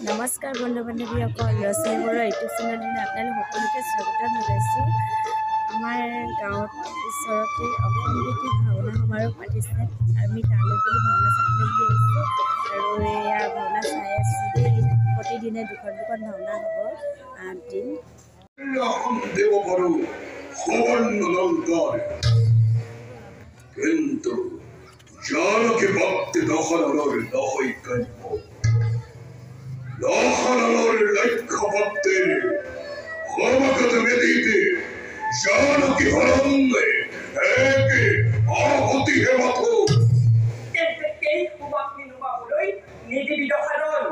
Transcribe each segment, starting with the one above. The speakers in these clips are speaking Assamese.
नमस्कार बंधु बान्धवीসকল ৰচেইবৰ ইউটিউব চেনেললৈ আপোনালোক সকলোকে স্বাগতম জনাইছোঁ। আমাৰ গাঁৱত ওচৰতে অসম ভিত্তিক ভাওনা সমাৰোহ পাতিছে। আমি তালৈ বুলি ভাওনা চাবলৈ আহিছোঁ আৰু এয়া ভাওনা চাই আছোঁ দেই। প্ৰতিদিনে দুখন ভাওনা হ'ব 8 দিন। কিন্তু জানকি ভক্তি দখলর লহৈকান্য দখলর লক্ষ্য ভক্তের হরমগত বেদিতে জানকি হরঙ্গে একে আহতি হেমত এই সুবাগ্নি নুমাবলৈ নিদিবি দশাদল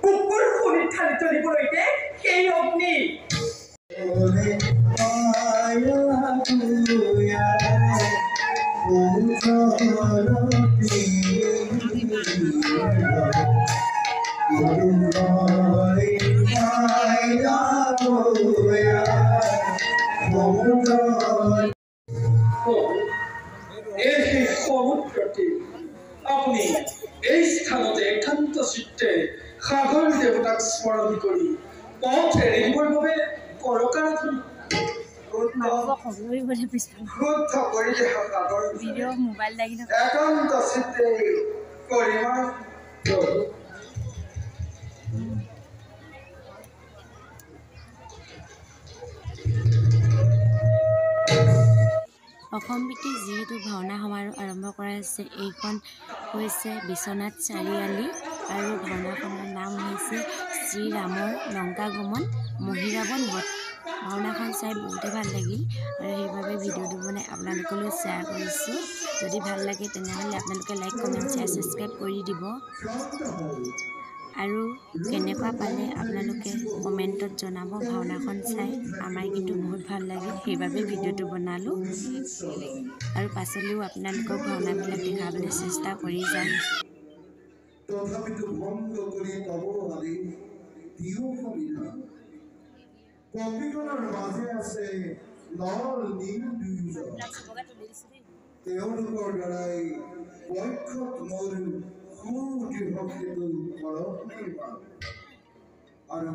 কুকুৰ সুনিৰ্ধাৰিত চলিবলৈকে সেই অগ্নি আপনি এই স্থানতে একান্ত চিত্তে সাগৰ দেৱতাক স্মৰণ কৰি পথ এৰি দিবৰ বাবে কৰকাৰাধন একান্ত চিত্তে কৰিমা অসম ভিত্তিক যিহেতু ভাওনা সমাৰোহ আৰম্ভ কৰা হৈছে, এইখন হৈছে বিশ্বনাথ চাৰিআলি আৰু ভাওনাখনৰ নাম হৈছে শ্ৰীৰামৰ লংকাগমন মহিৰাবন বধ। ভাওনাখন চাই বহুতে ভাল লাগিল আৰু সেইবাবে ভিডিঅ'টো বনাই আপোনালোকলৈ শ্বেয়াৰ কৰিছোঁ। যদি ভাল লাগে তেনেহ'লে আপোনালোকে লাইক কমেণ্ট শ্বেয়াৰ ছাবস্ক্ৰাইব কৰি দিব আৰু কেনেকুৱা পালে আপোনালোকে কমেণ্টত জনাব। ভাওনাখন চাই আমাৰ কিন্তু বহুত ভাল লাগে, সেইবাবে ভিডিঅ'টো বনালোঁ আৰু পাছলৈও আপোনালোকক ভাওনাবিলাক দেখাবলৈ চেষ্টা কৰি যাম। তথাপিতো ভংগ কৰি পাব আদি দিও সংবিধান কপিগণৰ মাজে আছে লাল নীল দুয়োজন তেওঁলোকৰ দ্বাৰাই পক্ষত মোৰ সুদৃঢ় হেতু কৰক নিৰ্মাণ আৰু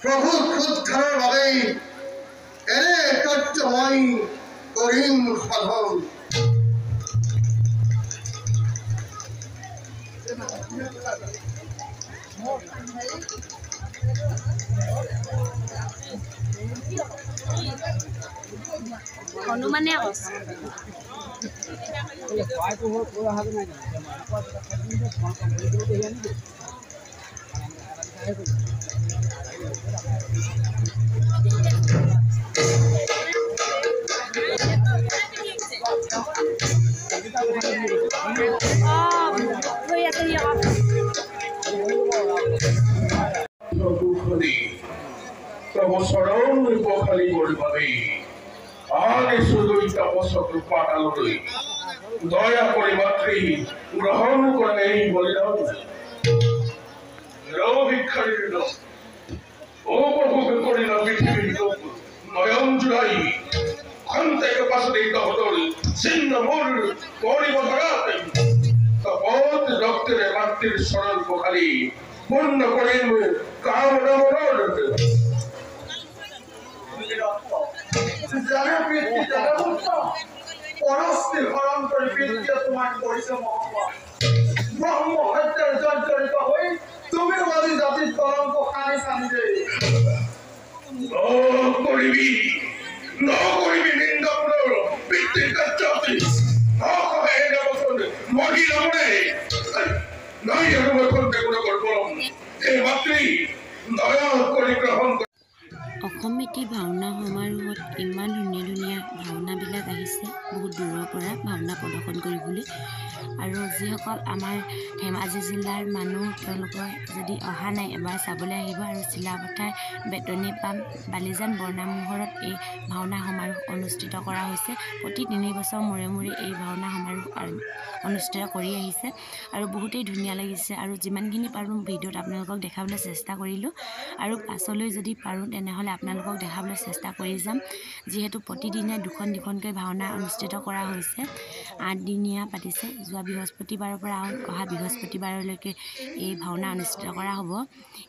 প্ৰভু প্ৰভু উদ্ধাৰৰ বাবে এনে কাৰ্য মই কৰিম সাধন হনুমানে চৰণ উপখালী কৰিবি আগে সুদৈ তপস্যক পাতাললৈ দয়া কৰি মাতৃ গ্ৰহণ কৰে এই বলিদান ভিক্ষাৰীৰ উপভোগ কৰিলা পৃথিৱীৰ লোক নয়ন জুৰাই খন্তেক পাছত এই তহতৰ চিহ্ন মোৰ কৰিব ধৰাতে তপত ৰক্তেৰে মাতৃৰ চৰণ উপখালী পূৰ্ণ কৰিম কামনা মনৰ জানে পিতৃ জানে পুত্ৰ পৰস্তি হৰণ কৰি পিতৃয়ে তোমাক কৰিছে মহত্ব ব্ৰহ্ম হত্যাৰ জৰ্জৰিত হৈ তুমি আজি জাতিৰ কলংক সানি সানি দেই নকৰিবি নিন্দাপুৰৰ পিতৃৰ কাৰ্যতি নকহে দেৱচন্দ মহিলা মনে নাই আৰু এখন দেগুণ কৰবলম এই মাতৃ দয়া কৰি গ্ৰহণ অসমীতি ভাওনা সমাৰোহত ইমান ধুনীয়া ধুনীয়া ভাওনাবিলাক আহিছে বহুত দূৰৰ পৰা ভাওনা প্ৰদৰ্শন কৰিবলৈ আৰু যিসকল আমাৰ ধেমাজি জিলাৰ মানুহ তেওঁলোকৰ যদি অহা নাই এবাৰ চাবলৈ আহিব আৰু চিলাপথাৰ বেতনী পাম বালিজান বৰ্ণামঘৰত এই ভাওনা সমাৰোহ অনুষ্ঠিত কৰা হৈছে প্ৰতি 3 বছৰ মূৰে মূৰে এই ভাওনা সমাৰোহ অনুষ্ঠিত কৰি আহিছে আৰু বহুতেই ধুনীয়া লাগিছে আৰু যিমানখিনি পাৰোঁ ভিডিঅ'ত আপোনালোকক দেখাবলৈ চেষ্টা কৰিলোঁ আৰু পাছলৈ যদি পাৰোঁ তেনেহ'লে আপোনালোকক দেখাবলৈ চেষ্টা কৰি যাম যিহেতু প্ৰতিদিনে দুখনকৈ ভাওনা অনুষ্ঠিত কৰা হৈছে 8 দিনীয়া পাতিছে যোৱা বৃহস্পতিবাৰৰ পৰা অহা বৃহস্পতিবাৰলৈকে এই ভাওনা অনুষ্ঠিত কৰা হ'ব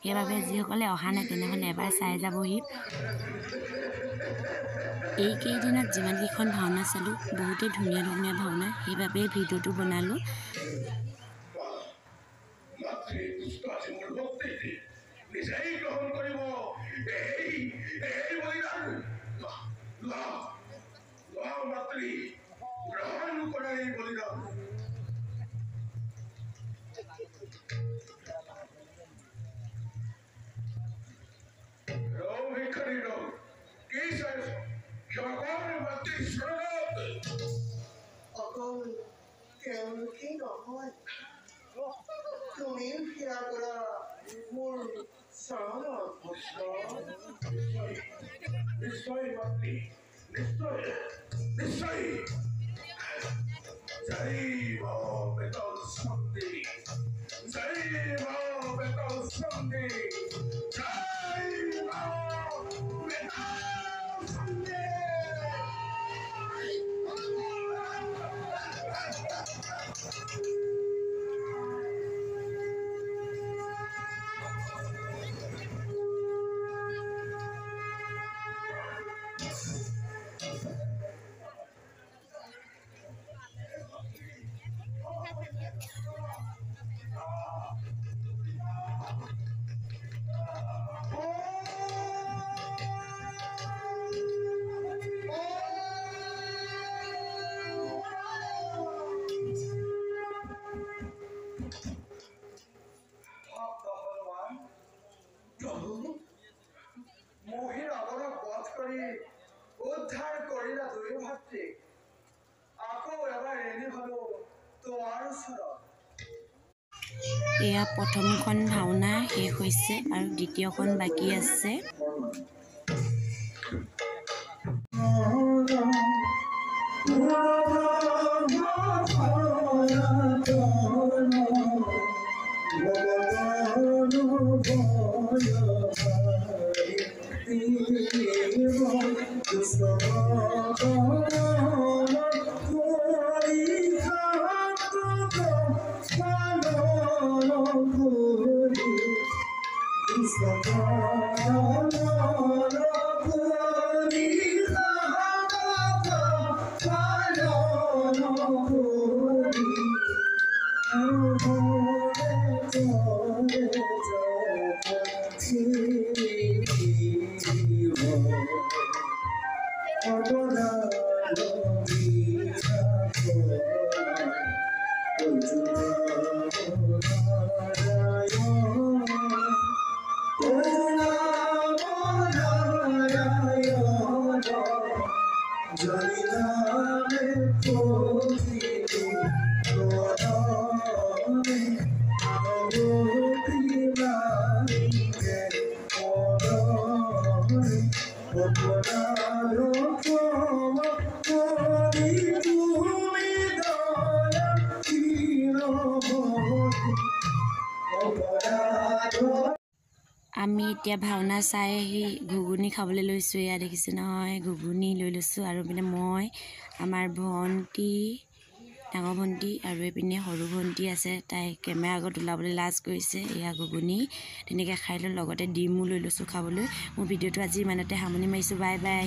সেইবাবে যিসকলে অহা নাই তেনেহ'লে এবাৰ চাই যাবহি এইকেইদিনত যিমানকেইখন ভাওনা চালোঁ বহুতেই ধুনীয়া ধুনীয়া ভাওনা সেইবাবে ভিডিঅ'টো বনালোঁ নিজেই গ্ৰহণ কৰিব এই বলিদান মাতৃ গ্ৰহণ কৰে এই বলিদান ভিক্ষাৰীৰ কি চাইছ জগৰ মাতৃ চৰণত অকল তেওঁলোকেই নহয় তুমিও সেয়া কৰা মোৰ চৰণত নিশ্চয় মাতৃ নিশ্চয় জয় বেতল সন্ধি জয় বেতল সন্ধি জয় বেতল সন্ধি মহিৰ আগৰক বধ কৰি উদ্ধাৰ কৰিলা দুয়ো ভাতৃক আকৌ এবাৰ এনে হলো তোমাৰ ওচৰত এয়া প্ৰথমখন ভাওনা শেষ হৈছে আৰু দ্বিতীয়খন বাকী আছে Oh, আমি এতিয়া ভাওনা চাই আহি ঘুগুনি খাবলৈ লৈছোঁ। এয়া দেখিছে নহয়, ঘুগুনি লৈ লৈছোঁ। আৰু পিনে মই, আমাৰ ভণ্টি, ডাঙৰ ভণ্টি আৰু এইপিনে সৰু ভণ্টি আছে, তাই কেমেৰা আগত ওলাবলৈ লাজ কৰিছে। এয়া ঘুগুনি তেনেকৈ খাই লৈ লগতে ডিমো লৈ লৈছোঁ খাবলৈ। মোৰ ভিডিঅ'টো আজি ইমানতে সামৰণি মাৰিছোঁ। Bye bye.